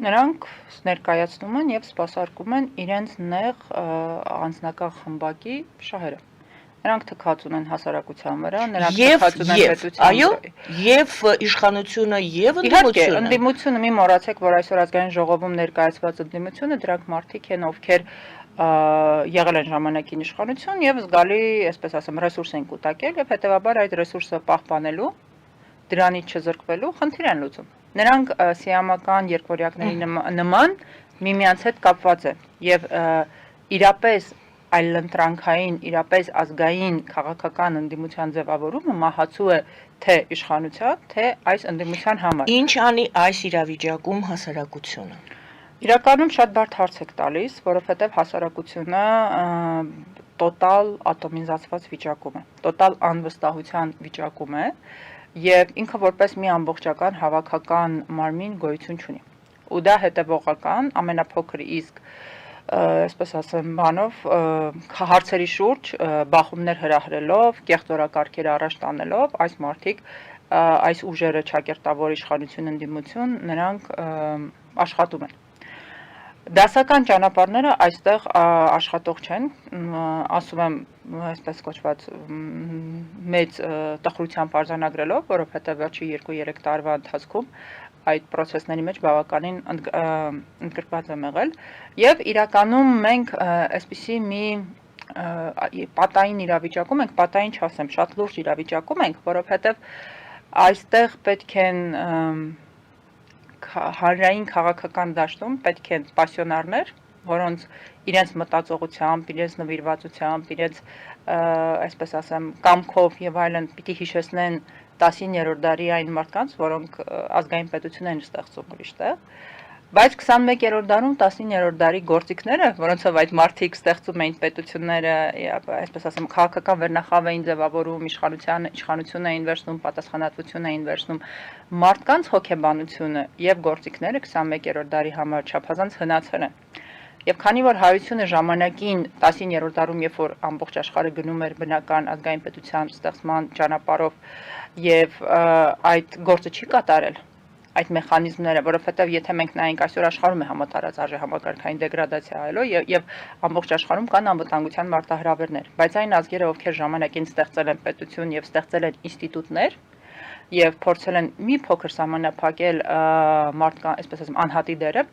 Նրանք ներկայացնում են եւ սպասարկում են իրենց նեղ անձնական խմբակի շահերը։ Նրանք թքած ունեն հասարակության վրա, նրանք թքած ունեն պետության այո, եւ իշխանությունը եւ ընդդիմությունը։ Ընդդիմությունը մի մոռացեք, որ այսօր ազգային ժողովում ներկայացված ընդդիմությունը դրանք մարդիկ են, ովքեր եղել են ժամանակին իշխանություն եւ զգալի, այսպես ասեմ, ռեսուրս են կուտակել եւ հետեւաբար այդ ռեսուրսը պահպանելու, դրանից չզրկվելու խնդիր են լուծում։ Նրանք սիամական երկվորյակների նման միմյանց հետ կապված են եւ իրապես այլընտրանքային, իրապես ազգային քաղաքական ընդդիմության ձևավորումը մահացու է թե իշխանության, թե այս ընդդիմության համար։ Ինչ անի այս իրավիճակում հասարակությունը։ Իրականում շատ բարդ հարց եք տալիս, որովհետև հասարակությունը տոտալ ատոմիզացված վիճակում է, տոտալ անվստահության վիճակում է եւ ինքը որպես մի ամբողջական հավաքական մարմին գոյություն չունի։ Ու դա հետևողական ամենափոքր իսկ այսպես ասեմ, բանով հարցերի շուրջ բախումներ հրահրելով, կեղծորակարգեր առաջ տանելով, այս մարդիկ, այս ուժերը չակերտավոր իշխանություն ընդդիմություն, նրանք աշխատում են։ Դասական ճանապարհները այստեղ աշխատող չեն, ասում եմ, այսպես կոչված մեծ տխրությամբ արձանագրելով, որովհետև վերջի 2-3 տարվա ընթացքում այդ process-ների մեջ բավականին ընդգրկված եմ եղել եւ իրականում մենք այսպիսի մի պատային իրավիճակում ենք, պատային չասեմ, շատ լուրջ իրավիճակում ենք, որովհետեւ այստեղ պետք են հանրային քաղաքական դաշտում պետք են պասիոնարներ, որոնց իրենց մտածողությամբ, իրենց նվիրվածությամբ, իրենց այսպես ասեմ, կամքով եւ այլն պիտի հիշեցնեն 19-րդ դարի այն մարդկանց, որոնք ազգային պետություն են ստեղծում ուրիշտեղ, բայց 21-րդ դարում 19-րդ դարի գործիքները, որոնցով այդ մարդիկ ստեղծում էին պետությունները, այսպես ասեմ, քաղաքական վերնախավ էին ձևավորում, իշխանություն էին վերցնում, պատասխանատվություն էին վերցնում, մարդկանց հոգեբանությունը եւ գործիքները 21-րդ դարի համար չափազանց հնացել են։ Եվ քանի որ հայությունը ժամանակին 19-րդ դարում, երբ որ ամբողջ աշխարհը գնում էր բնական ազգային պետության ստեղծման ճանապարհով եւ այդ գործը չի կատարել, այդ մեխանիզմները, որովհետև եթե մենք նայենք այսօր աշխարհում է համատարած արժեհամակարգային դեգրադացիա այլո եւ ամբողջ աշխարհում կան անվտանգության մարտահրավերներ, բայց այն ազգերը, ովքեր ժամանակին ստեղծել են պետություն եւ ստեղծել են ինստիտուտներ եւ փորձել են մի փոքր սահմանափակել մարդկան, այսպես ասեմ, անհատի դերը,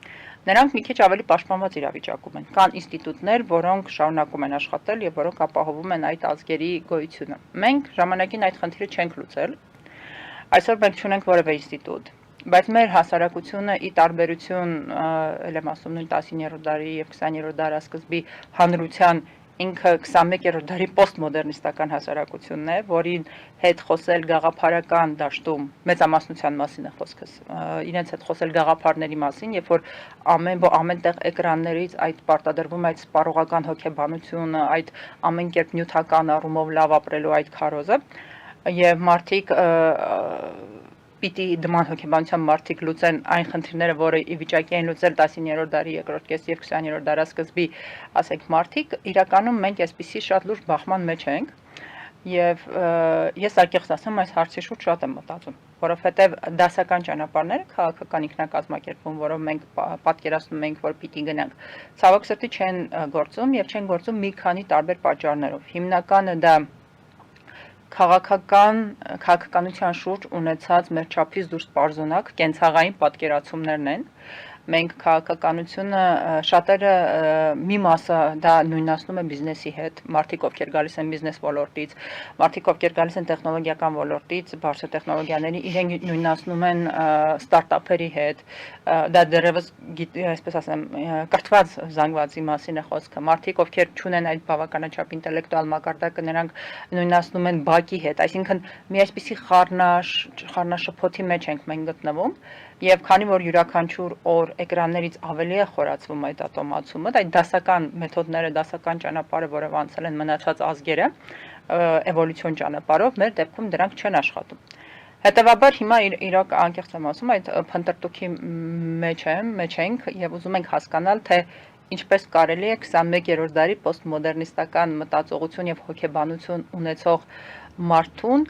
նրանք մի քիչ ավելի պաշտպանված իրավիճակում են։ Կան ինստիտուտներ, որոնք շարունակում են աշխատել եւ որոնք ապահովում են այդ ազգերի գոյությունը։ Մենք ժամանակին այդ խնդիրը չենք լուծել։ Այսօր մենք չունենք որևէ ինստիտուտ, բայց մեր հասարակությունը ի տարբերություն, ել եմ ասում, նույն 19-րդ դարի եւ 20-րդ դարասկզբի հանրության ինքը 21-րդ դարի պոստմոդեռնիստական հասարակությունն է, որին հետ խոսել գաղափարական դաշտում, մեծամասնության մասին է խոսքս, իրենց հետ խոսել գաղափարների մասին, երբ որ ամենտեղ էկրաններից այդ պարտադրվում այդ սպառողական հոգեբանությունը, այդ ամեն կերպ նյութական առումով լավ ապրելու այդ քարոզը, եւ մարդիկ պիտի դման հոգեբանության մարդիկ լուծեն այն խնդիրները, որը ի վիճակի են լուծել 19-րդ դարի երկրորդ կես եւ 20-րդ դարասկզբի, ասենք, մարդիկ, իրականում մենք այսպիսի շատ լուրջ բախման մեջ ենք եւ ես անկեղծ ասեմ, այս հարցի շուրջ շատ եմ մտածում, որովհետեւ դասական ճանապարհները քաղաքական ինքնակազմակերպում, որով մենք պատկերացնում ենք, որ պիտի գնանք, ցավոք սրտի չեն գործում եւ չեն գործում մի քանի տարբեր պատճառներով։ Հիմնականը դա քաղաքականության շուրջ ունեցած մեր չափից դուրս պարզունակ կենցաղային պատկերացումներն են։ Մենք քաղաքականությունը շատերը մի մասը դա նույնացնում է բիզնեսի հետ, մարդիկ ովքեր գալիս են բիզնես ոլորտից, մարդիկ ովքեր գալիս են տեխնոլոգիական ոլորտից, բարձր տեխնոլոգիաների, իրենք նույնացնում են ստարտափերի հետ, դա դեռևս այսպես ասեմ, կրթված զանգվածի մասին է խոսքը, մարդիկ ովքեր չունեն այդ բավականաչափ ինտելեկտուալ մակարդակը, նրանք նույնացնում են բակի հետ, այսինքն մի այսպիսի խառնաշփոթի մեջ ենք մենք գտնվում։ Եվ քանի որ յուրաքանչյուր օր էկրաններից ավելի է խորացվում այդ ատոմացումը, այդ դասական մեթոդները, դասական ճանապարհը, որով անցել են մնացած ազգերը, էվոլյուցիոն ճանապարհով, մեր դեպքում դրանք չեն աշխատում։ Հետևաբար հիմա իրոք անկեղծ եմ ասում, այդ փնտրտուքի մեջ ենք եւ ուզում ենք հասկանալ, թե ինչպես կարելի է 21-րդ դարի պոստմոդեռնիստական մտածողություն եւ հոգեբանություն ունեցող մարդուն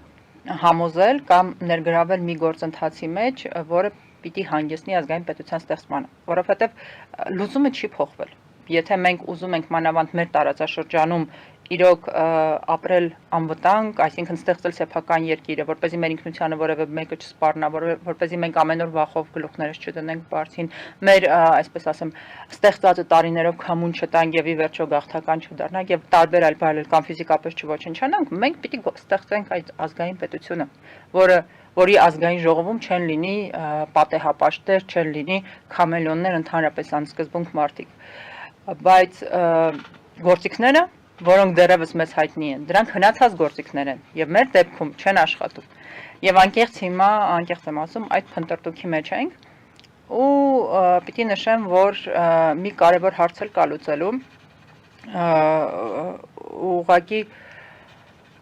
համոզել կամ ներգրավել մի գործընթացի մեջ, որը պիտի հանգեցնի ազգային պետության ստեղծմանը, որովհետև լուծումը չի փոխվել։ Եթե մենք ուզում ենք մանավանդ մեր տարածաշրջանում իրոք ապրել անվտանգ, այսինքն ստեղծել սեփական երկիրը, որպեսզի մեր ինքնությանը որևէ մեկը չսպառնա, որպեսզի մենք ամեն օր վախով գլուխներս չդնենք բարձին, մեր, այսպես ասեմ, ստեղծածը տարիներով քամուն չտանք եւ ի վերջո գաղթական չդառնանք եւ տարբեր այլ բարելկամ ֆիզիկապես չոչնչանանք, մենք պիտի ստեղծենք այդ ազգային պետությունը, որի ազգային ժողովում չեն լինի պատեհապաշտեր, չեն լինի քամելոններ, ընդհանրապես անսկզբունք մարդիկ, բայց գործիքները, որոնք դեռևս մեզ հայտնի են, դրանք հնացած գործիքներ են եւ մեր դեպքում չեն աշխատում։ Եվ անկեղծ հիմա, անկեղծ եմ ասում, այդ փնտրտուքի մեջ ենք ու պիտի նշեմ, որ մի կարևոր հարց էլ կա լուծելու, ուղղակի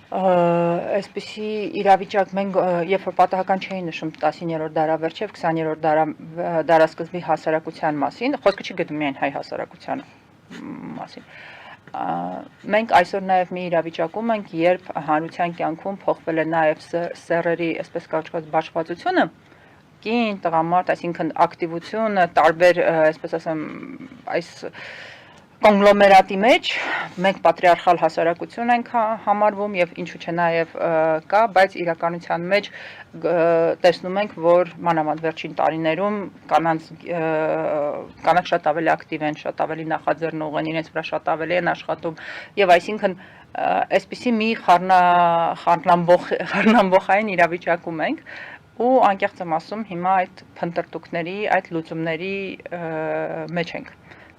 այսպիսի իրավիճակ մենք երբ որ պատահական չէի նշում 19-րդ դարավերջի եւ 20-րդ դարասկզբի հասարակության մասին, խոսքը չի գնում միայն հայ հասարակության մասին։ Մենք այսօր նաև մի իրավիճակում ենք, երբ հանրության կյանքում փոխվել է նաև սեռերի, այսպես կոչված, բաշխվածությունը, կին, տղամարդ, այսինքն ակտիվությունը, տարբեր, այսպես ասեմ, այս կոնգլոմերատի մեջ մենք պատրիարխալ հասարակություն ենք համարվում եւ ինչու՞ չէ նաեւ կա, բայց իրականության մեջ տեսնում ենք, որ մանավանդ վերջին տարիներում կանանց շատ ավելի ակտիվ են, շատ ավելի նախաձեռնող են, իրենց վրա շատ ավելի են աշխատում եւ այսինքն այսպիսի մի խառնամբոխային իրավիճակում ենք ու անկեղծ եմ ասում հիմա այդ փնտրտուքների, այդ լուծումների մեջ ենք,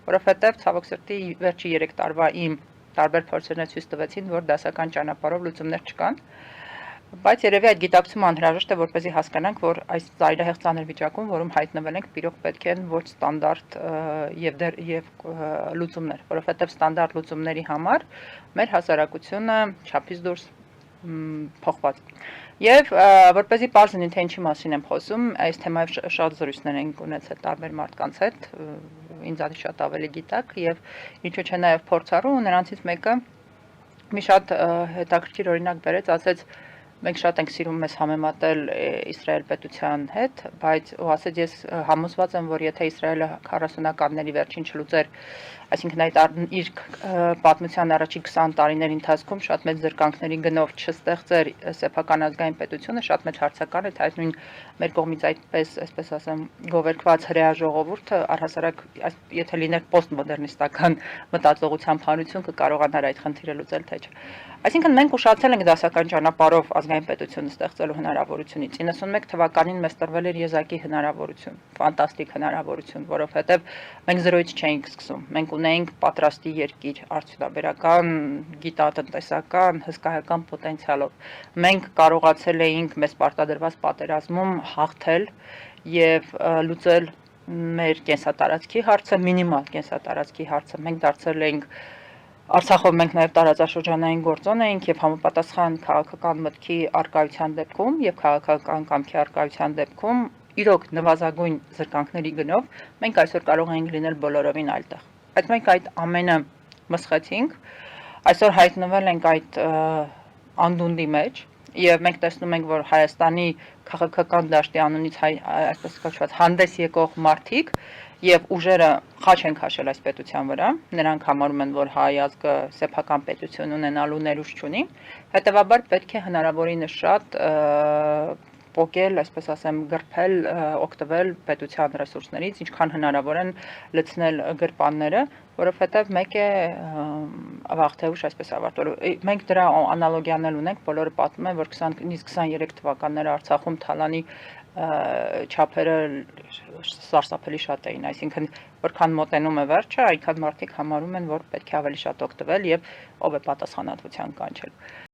որովհետև ցավոք սրտի վերջի 3 տարվա իմ տարբեր փորձերներ ցույց տվեցին, որ դասական ճանապարհով լուծումներ չկան, բայց երևի այդ գիտակցումը անհրաժեշտ է, որպեսզի հասկանանք, որ այս ծայրահեղ ծանր վիճակում, որում հայտնվել ենք, իրոք պետք են ոչ ստանդարտ եւ լուծումներ, որովհետև ստանդարտ լուծումների համար մեր հասարակությունը չափից դուրս փոխված։ Եվ որպեսզի պարզ լինի, թե ինչի մասին եմ խոսում, այս թեմայով շատ զրույցներ ենք ունեցել տարբեր մարդկանց հետ, ինձ շատ ավելի գիտակ եւ ինչու՞ չէ նաեւ փորձառու ու նրանցից մեկը մի շատ հետաքրքիր օրինակ բերեց, ասեց մենք շատ ենք սիրում մեզ համեմատել Իսրայել պետության հետ, բայց ու ասեց ես համոզված եմ, որ եթե Իսրայելը 40-ականների վերջին չլուծեր, այսինքն այդ իր պատմության առաջի 20 տարիների ընթացքում շատ մեծ զրկանքների գնով չստեղծեր սեփական ազգային պետությունը, շատ մեծ հարցական է, թե այդ նույն մեր կողմից այսպես ասեմ, գովերքված հրեա ժողովուրդը առհասարակ եթե լիներ պոստմոդեռնիստական մտածողությամբ հանրություն կկարողանար այդ խնդիրը լուծել, թե չէ։ Այսինքն մենք ուշացել ենք դասական ճանապարհով ազգային պետություն ստեղծելու հնարավորությունից։ 91 թվականին մեզ տրվել էր եզակի հնարավորություն, ֆանտաստիկ հնարավորություն, որովհետև մենք զրոյից չէինք սկսում։ Մենք ունեինք պատրաստի երկիր, արդյունաբերական, գիտատնտեսական, հսկայական պոտենցիալով։ Մենք կարողացել էինք մեզ պարտադրված պատերազմում հաղթել եւ լուծել մեր կենսատարածքի հարցը, մինիմալ կենսատարածքի հարցը։ Մենք դարձել էինք Արցախով մենք նաև տարածաշրջանային գործոն էինք եւ համապատասխան քաղաքական մտքի արկայության դեպքում եւ քաղաքական կամքի արկայության դեպքում իրոք նվազագույն զրկանքների գնով մենք այսօր կարող էինք լինել բոլորովին այլտեղ։ Բայց մենք այդ ամենը մսխեցինք, այսօր հայտնվել ենք այդ անդունդի մեջ եւ մենք տեսնում ենք, որ Հայաստանի քաղաքական դաշտի անունից այսպես կոչված հանդես եկող մարդիկ եւ ուժերը խաչ են քաշել այս պետության վրա, նրանք համարում են, որ հայ ազգը սեփական պետություն ունենալու ներուժ չունի, հետեւաբար պետք է հնարավորինս շատ պոկել, այսպես ասեմ, գրփել, օգտվել պետության ռեսուրսներից, ինչքան հնարավոր են լցնել գրպանները, որովհետեւ մեկ է վաղ թե ուշ այսպես ավարտվելու։ Մենք դրա անալոգիան էլ ունենք, բոլորը պատմում են, որ 20-23 թվականները Արցախում թալանի չափերը սարսափելի շատ էին, այսինքն որքան մոտենում է վերջը, այնքան մարդիկ համարում են, որ պետք է ավելի շատ օգտվել եւ ով է պատասխանատվության կանչել։